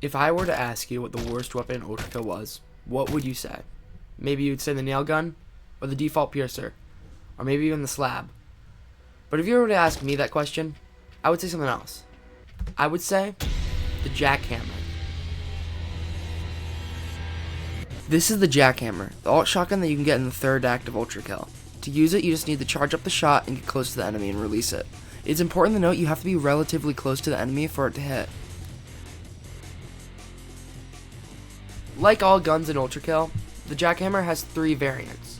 If I were to ask you what the worst weapon in ULTRAKILL was, what would you say? Maybe you'd say the nail gun, or the default piercer, or maybe even the slab. But if you were to ask me that question, I would say something else. I would say the jackhammer. This is the jackhammer, the alt shotgun that you can get in the third act of ULTRAKILL. To use it, you just need to charge up the shot and get close to the enemy and release it. It's important to note you have to be relatively close to the enemy for it to hit. Like all guns in ULTRAKILL, the jackhammer has 3 variants.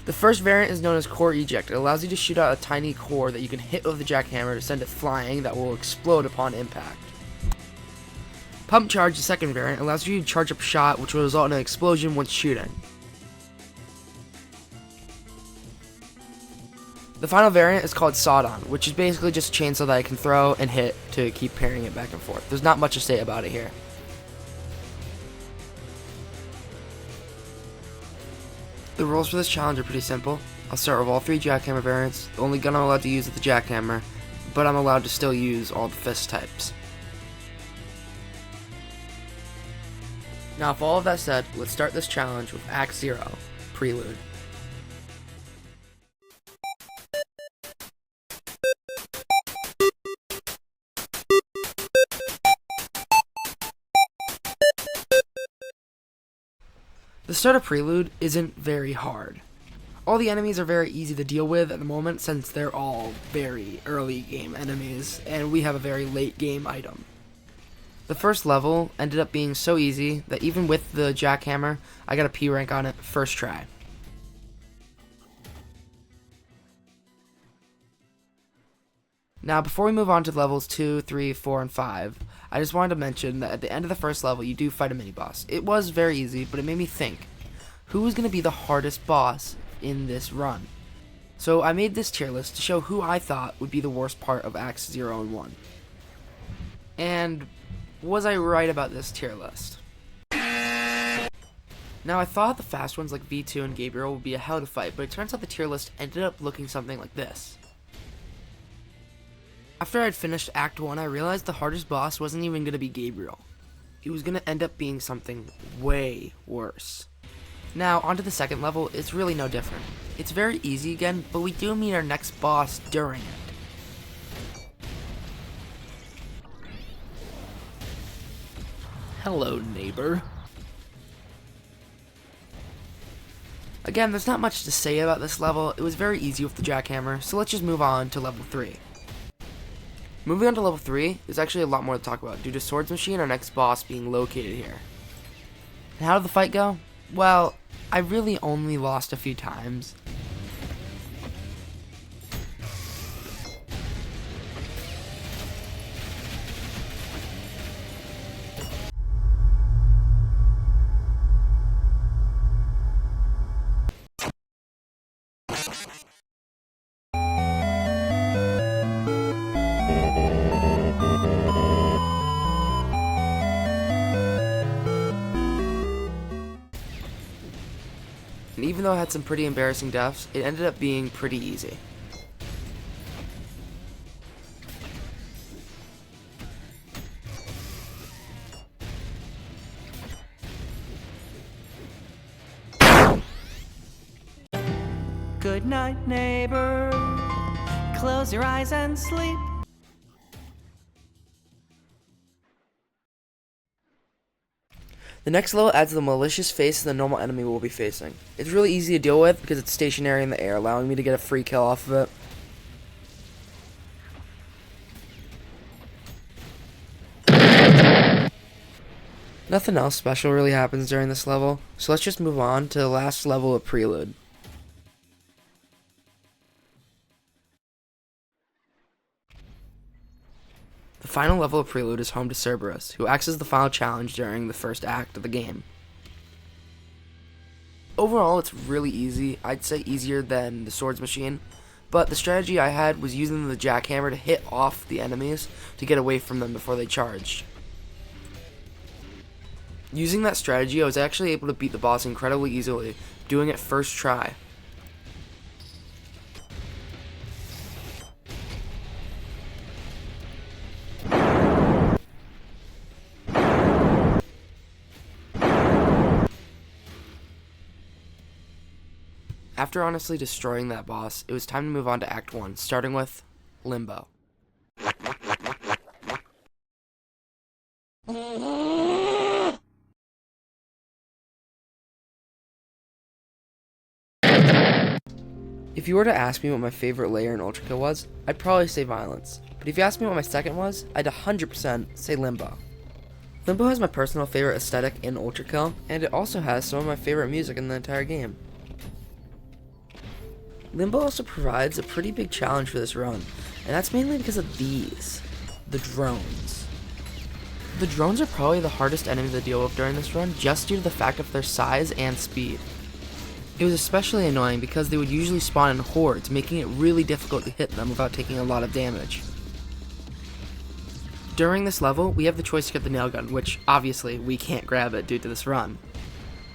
The first variant is known as core eject. It allows you to shoot out a tiny core that you can hit with the jackhammer to send it flying that will explode upon impact. Pump charge, the second variant, allows you to charge up a shot which will result in an explosion once shooting. The final variant is called sawed-on, which is basically just a chainsaw that I can throw and hit to keep parrying it back and forth. There's not much to say about it here. The rules for this challenge are pretty simple. I'll start with all 3 jackhammer variants. The only gun I'm allowed to use is the jackhammer, but I'm allowed to still use all the fist types. Now, with all of that said, let's start this challenge with Act 0, Prelude. The start of Prelude isn't very hard. All the enemies are very easy to deal with at the moment since they're all very early game enemies and we have a very late game item. The first level ended up being so easy that even with the jackhammer, I got a P rank on it first try. Now before we move on to levels 2, 3, 4, and 5, I just wanted to mention that at the end of the first level you do fight a mini-boss. It was very easy, but it made me think, who is going to be the hardest boss in this run? So I made this tier list to show who I thought would be the worst part of Acts 0 and 1. And was I right about this tier list? Now I thought the fast ones like V2 and Gabriel would be a hell to fight, but it turns out the tier list ended up looking something like this. After I'd finished Act 1, I realized the hardest boss wasn't even going to be Gabriel. It was going to end up being something way worse. Now, onto the second level, it's really no different. It's very easy again, but we do meet our next boss during it. Hello, neighbor. Again, there's not much to say about this level. It was very easy with the jackhammer, so let's just move on to level 3. Moving on to level 3, there's actually a lot more to talk about due to Swords Machine, our next boss, being located here. And how did the fight go? Well, I really only lost a few times. And even though I had some pretty embarrassing deaths, it ended up being pretty easy. Good night, neighbor. Close your eyes and sleep. The next level adds the malicious face the normal enemy will be facing. It's really easy to deal with because it's stationary in the air, allowing me to get a free kill off of it. Nothing else special really happens during this level, so let's just move on to the last level of Prelude. The final level of Prelude is home to Cerberus, who acts as the final challenge during the first act of the game. Overall, it's really easy. I'd say easier than the Swords Machine, but the strategy I had was using the jackhammer to hit off the enemies to get away from them before they charged. Using that strategy, I was actually able to beat the boss incredibly easily, doing it first try. After honestly destroying that boss, it was time to move on to Act 1, starting with Limbo. If you were to ask me what my favorite layer in ULTRAKILL was, I'd probably say Violence. But if you asked me what my second was, I'd 100% say Limbo. Limbo has my personal favorite aesthetic in ULTRAKILL, and it also has some of my favorite music in the entire game. Limbo also provides a pretty big challenge for this run, and that's mainly because of these, the drones. The drones are probably the hardest enemy to deal with during this run, just due to the fact of their size and speed. It was especially annoying because they would usually spawn in hordes, making it really difficult to hit them without taking a lot of damage. During this level, we have the choice to get the nail gun, which obviously we can't grab it due to this run.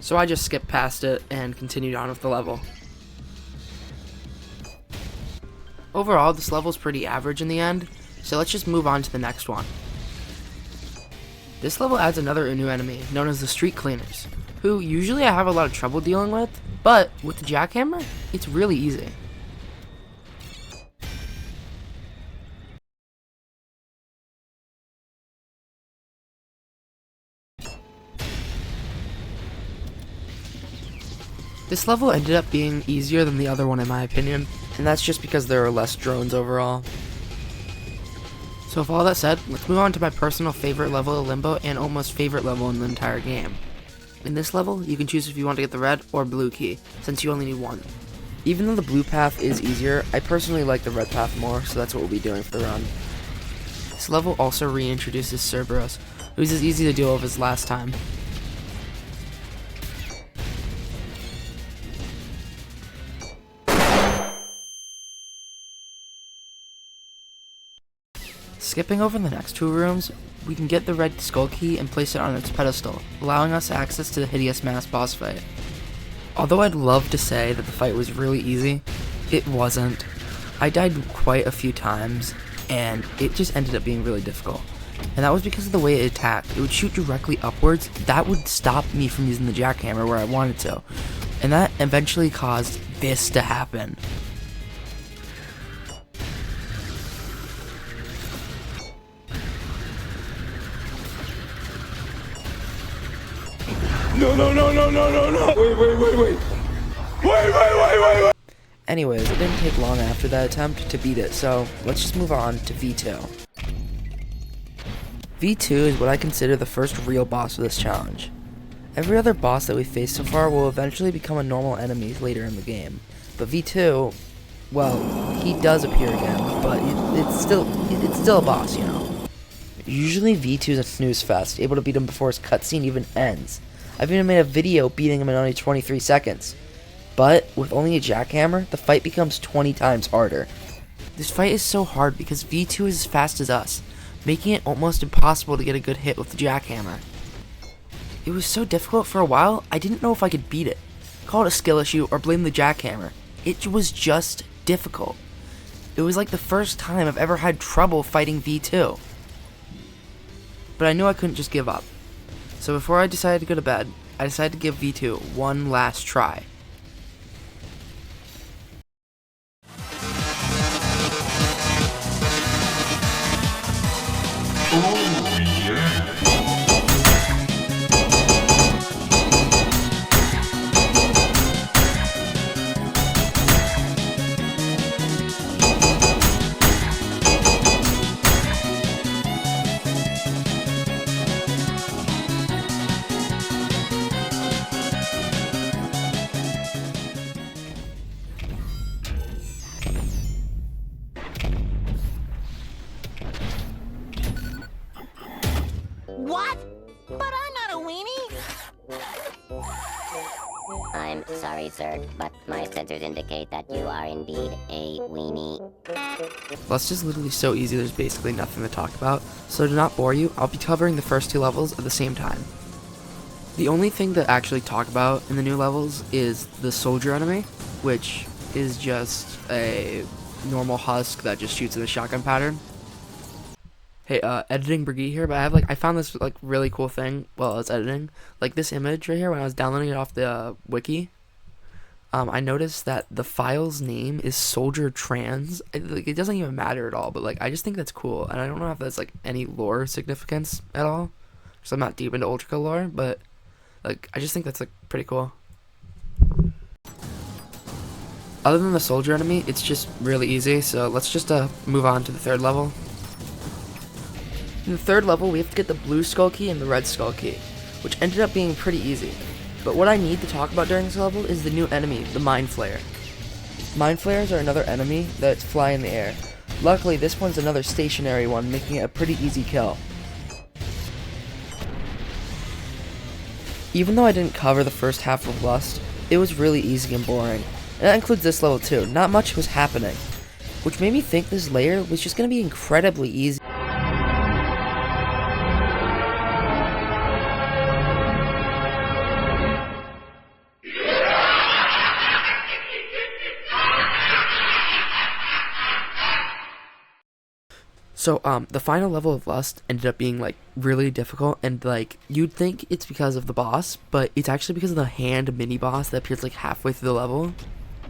So I just skipped past it and continued on with the level. Overall, this level is pretty average in the end, so let's just move on to the next one. This level adds another new enemy, known as the Street Cleaners, who usually I have a lot of trouble dealing with, but with the jackhammer, it's really easy. This level ended up being easier than the other one in my opinion, and that's just because there are less drones overall. So with all that said, let's move on to my personal favorite level of Limbo and almost favorite level in the entire game. In this level, you can choose if you want to get the red or blue key, since you only need one. Even though the blue path is easier, I personally like the red path more, so that's what we'll be doing for the run. This level also reintroduces Cerberus, who's as easy to deal with as last time. Skipping over the next two rooms, we can get the red skull key and place it on its pedestal, allowing us access to the hideous mask boss fight. Although I'd love to say that the fight was really easy, it wasn't. I died quite a few times, and it just ended up being really difficult. And that was because of the way it attacked. It would shoot directly upwards. That would stop me from using the jackhammer where I wanted to. And that eventually caused this to happen. No. Wait. Anyways, it didn't take long after that attempt to beat it, so let's just move on to V2. V2 is what I consider the first real boss of this challenge. Every other boss that we've faced so far will eventually become a normal enemy later in the game, but V2, well, he does appear again, but it's still a boss, you know. Usually V2 is a snooze fest, able to beat him before his cutscene even ends. I've even made a video beating him in only 23 seconds. But with only a jackhammer, the fight becomes 20 times harder. This fight is so hard because V2 is as fast as us, making it almost impossible to get a good hit with the jackhammer. It was so difficult for a while, I didn't know if I could beat it. Call it a skill issue or blame the jackhammer. It was just difficult. It was like the first time I've ever had trouble fighting V2. But I knew I couldn't just give up. So before I decided to go to bed, I decided to give V2 one last try. What? But I'm not a weenie. I'm sorry, sir, but my sensors indicate that you are indeed a weenie. Lust is literally so easy, there's basically nothing to talk about, so to not bore you, I'll be covering the first two levels at the same time. The only thing to actually talk about in the new levels is the soldier enemy, which is just a normal husk that just shoots in a shotgun pattern. Hey, editing Brigitte here, but I found this really cool thing while I was editing. Like this image right here when I was downloading it off the wiki. I noticed that the file's name is Soldier Trans. It doesn't even matter at all, but like I just think that's cool, and I don't know if that's like any lore significance at all, because I'm not deep into ULTRAKILL lore, but like I just think that's like pretty cool. Other than the soldier enemy, it's just really easy, so let's just move on to the third level. In the third level, we have to get the blue skull key and the red skull key, which ended up being pretty easy. But what I need to talk about during this level is the new enemy, the Mind Flayer. Mind Flayers are another enemy that fly in the air. Luckily, this one's another stationary one, making it a pretty easy kill. Even though I didn't cover the first half of Lust, it was really easy and boring. And that includes this level too. Not much was happening, which made me think this layer was just going to be incredibly easy. So, the final level of Lust ended up being, like, really difficult, and, like, you'd think it's because of the boss, but it's actually because of the hand mini-boss that appears, like, halfway through the level,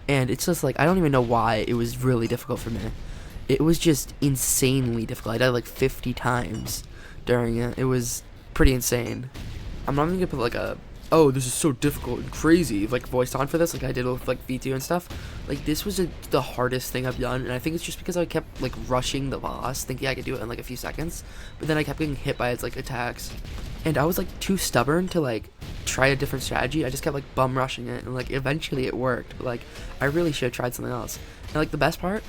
and it's just, like, I don't even know why it was really difficult for me. It was just insanely difficult. I died, like, 50 times during it. It was pretty insane. I'm not even gonna put, like, oh, this is so difficult and crazy, like, voice on for this, like I did with, like, V2 and stuff. Like, this was the hardest thing I've done, and I think it's just because I kept, like, rushing the boss, thinking I could do it in, like, a few seconds, but then I kept getting hit by its, like, attacks, and I was, like, too stubborn to, like, try a different strategy. I just kept, like, bum rushing it, and, like, eventually it worked, but, like, I really should have tried something else. And, like, the best part,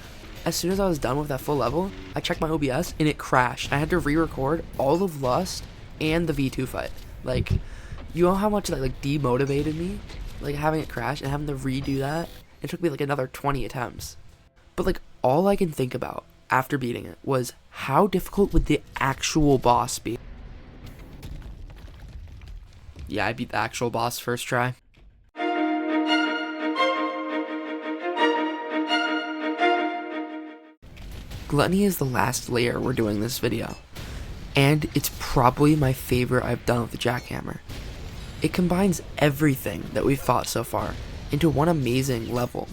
as soon as I was done with that full level, I checked my OBS, and it crashed. I had to re-record all of Lust and the V2 fight. Like, you know how much that, like, demotivated me? Like, having it crash and having to redo that? It took me, like, another 20 attempts. But, like, all I can think about after beating it was, how difficult would the actual boss be? Yeah, I beat the actual boss first try. Gluttony is the last layer we're doing this video, and it's probably my favorite I've done with the jackhammer. It combines everything that we've fought so far into one amazing level.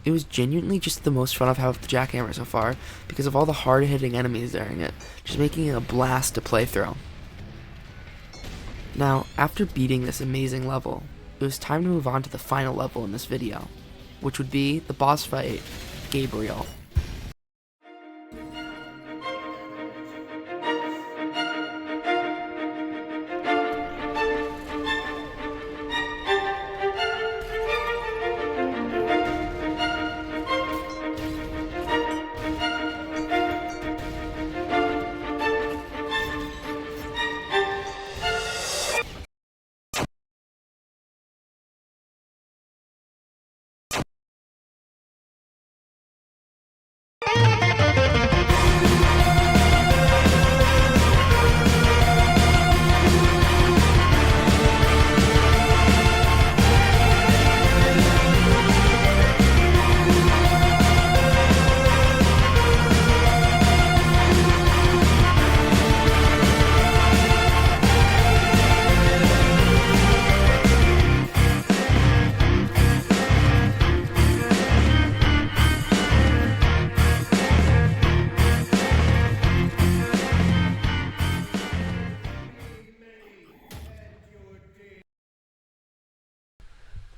It was genuinely just the most fun I've had with the jackhammer so far because of all the hard-hitting enemies during it, just making it a blast to play through. Now, after beating this amazing level, it was time to move on to the final level in this video, which would be the boss fight, Gabriel.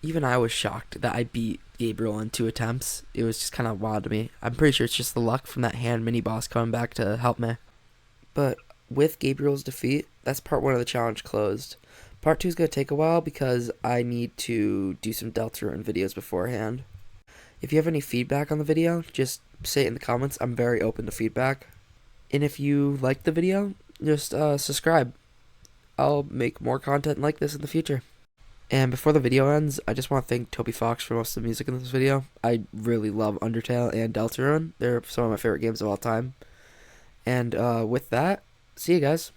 Even I was shocked that I beat Gabriel in 2 attempts. It was just kind of wild to me. I'm pretty sure it's just the luck from that hand mini-boss coming back to help me. But with Gabriel's defeat, that's part 1 of the challenge closed. Part 2 is going to take a while because I need to do some Deltarune videos beforehand. If you have any feedback on the video, just say it in the comments. I'm very open to feedback. And if you liked the video, just subscribe. I'll make more content like this in the future. And before the video ends, I just want to thank Toby Fox for most of the music in this video. I really love Undertale and Deltarune. They're some of my favorite games of all time. And with that, see you guys.